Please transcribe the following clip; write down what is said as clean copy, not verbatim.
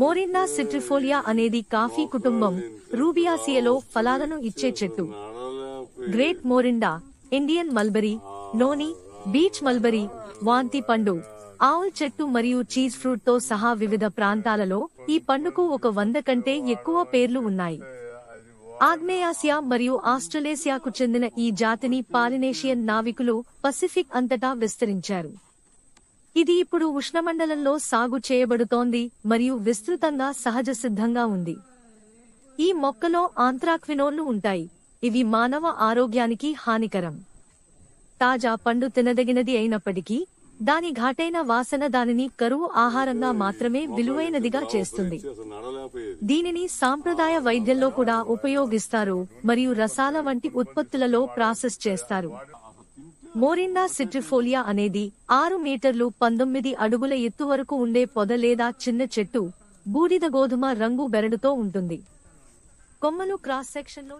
మోరిండా సిట్రిఫోలియా అనేది కాఫీ కుటుంబం రూబియాసియలో ఫలాలను ఇచ్చే చెట్టు. Great morinda, Indian mulberry, noni, beach mulberry, వాంతి పండు, ఆవుల్ చెట్టు మరియు చీజ్ ఫ్రూట్ తో సహా వివిధ ప్రాంతాలలో ఈ పండుకు 100 కంటే ఎక్కువ పేర్లు ఉన్నాయి. ఆగ్నేయాసియా మరియు ఆస్ట్రలేసియాకు చెందిన ఈ జాతిని పాలినేషియన్ నావికులు పసిఫిక్ అంతటా విస్తరించారు. ఇది ఇప్పుడు ఉష్ణమండలంలో సాగు చేయబడుతోంది మరియు విస్తృతంగా సహజసిద్ధంగా ఉంది. ఈ మొక్కలో ఆంత్రాక్వినోన్లు ఉంటాయి, ఇవి మానవ ఆరోగ్యానికి హానికరం. తాజా పండు తినదగినది అయినప్పటికీ దాని ఘాటైన వాసన దానిని కరువు ఆహారంగా మాత్రమే విలువైనదిగా చేస్తుంది. దీనిని సాంప్రదాయ వైద్యంలో కూడా ఉపయోగిస్తారు మరియు రసాల వంటి ఉత్పత్తులలో ప్రాసెస్ చేస్తారు. మోరిండా సిట్రిఫోలియా అనేది 6 మీటర్లు 19 అడుగుల ఎత్తు వరకు ఉండే పొద లేదా చిన్న చెట్టు, బూడిద గోధుమ రంగు బెరడుతో ఉంటుంది. కొమ్మలు క్రాస్ సెక్షన్లో